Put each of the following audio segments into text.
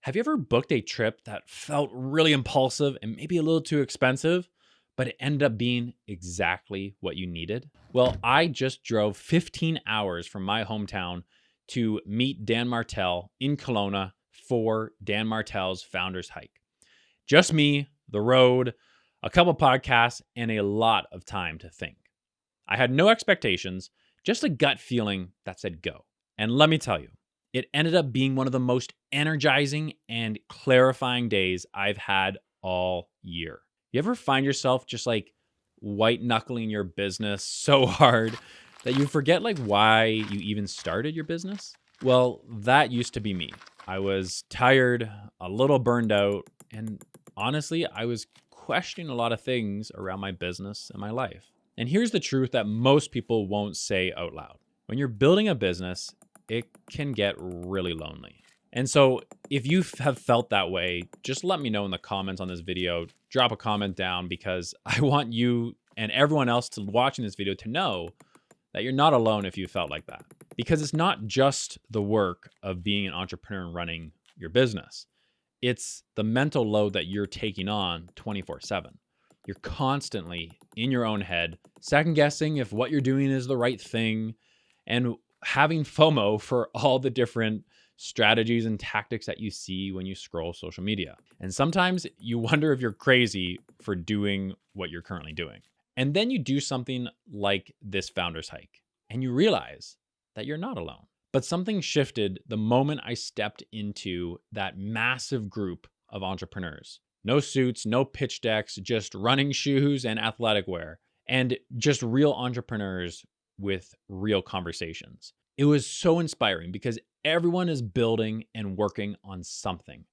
Have you ever booked a trip that felt really impulsive and maybe a little too expensive, but it ended up being exactly what you needed? Well, I just drove 15 hours from my hometown to meet Dan Martell in Kelowna for Dan Martell's Founders Hike. Just me, the road, a couple podcasts, and a lot of time to think. I had no expectations, just a gut feeling that said go. And let me tell you, it ended up being one of the most energizing and clarifying days I've had all year. You ever find yourself just like white knuckling your business so hard that you forget like why you even started your business? Well, that used to be me. I was tired, a little burned out, and honestly, I was questioning a lot of things around my business and my life. And here's the truth that most people won't say out loud. When you're building a business, it can get really lonely. And so if you have felt that way, just let me know in the comments on this video. Drop a comment down because I want you and everyone else watching this video to know that you're not alone if you felt like that. Because it's not just the work of being an entrepreneur and running your business. It's the mental load that you're taking on 24/7. You're constantly in your own head, second guessing if what you're doing is the right thing, and having FOMO for all the different strategies and tactics that you see when you scroll social media. And sometimes you wonder if you're crazy for doing what you're currently doing. And then you do something like this Founders Hike, and you realize that you're not alone. But something shifted the moment I stepped into that massive group of entrepreneurs. No suits, no pitch decks, just running shoes and athletic wear, and just real entrepreneurs with real conversations. It was so inspiring because everyone is building and working on something.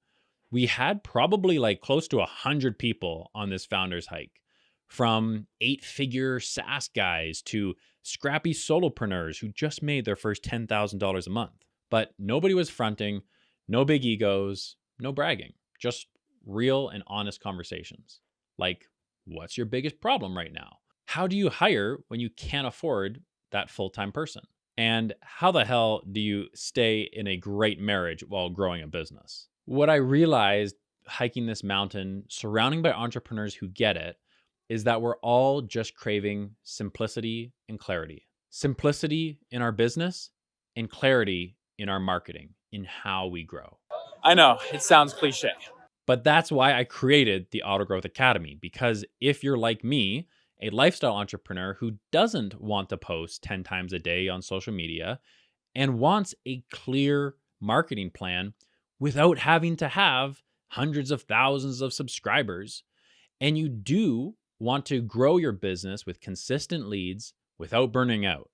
We had probably like close to 100 people on this Founders Hike, from 8-figure SaaS guys to scrappy solopreneurs who just made their first $10,000 a month. But nobody was fronting, no big egos, no bragging, just real and honest conversations. Like, what's your biggest problem right now? How do you hire when you can't afford that full-time person? And how the hell do you stay in a great marriage while growing a business? What I realized hiking this mountain, surrounding by entrepreneurs who get it, is that we're all just craving simplicity and clarity. Simplicity in our business and clarity in our marketing, in how we grow. I know, it sounds cliche. But that's why I created the Autogrowth Academy, because if you're like me, a lifestyle entrepreneur who doesn't want to post 10 times a day on social media and wants a clear marketing plan without having to have hundreds of thousands of subscribers, and you do want to grow your business with consistent leads without burning out.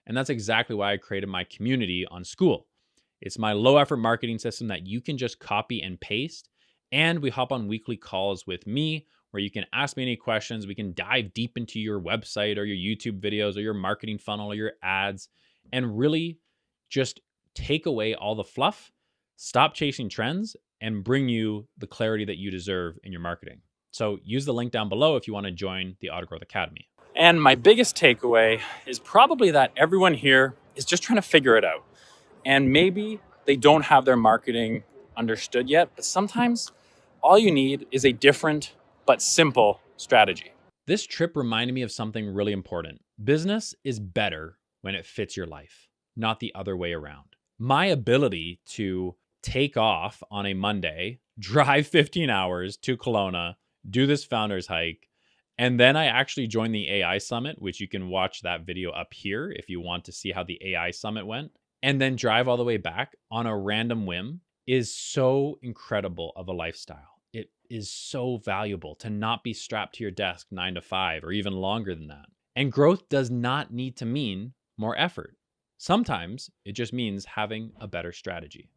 And that's exactly why I created my community on School. It's my low effort marketing system that you can just copy and paste. And we hop on weekly calls with me where you can ask me any questions. We can dive deep into your website or your YouTube videos or your marketing funnel or your ads and really just take away all the fluff, stop chasing trends, and bring you the clarity that you deserve in your marketing. So use the link down below if you want to join the Autogrowth Academy. And my biggest takeaway is probably that everyone here is just trying to figure it out. And maybe they don't have their marketing understood yet, but sometimes all you need is a different but simple strategy. This trip reminded me of something really important. Business is better when it fits your life, not the other way around. My ability to take off on a Monday, drive 15 hours to Kelowna, do this Founders Hike, and then I actually joined the AI Summit, which you can watch that video up here if you want to see how the AI Summit went, and then drive all the way back on a random whim is so incredible of a lifestyle. It is so valuable to not be strapped to your desk 9 to 5 or even longer than that. And growth does not need to mean more effort. Sometimes it just means having a better strategy.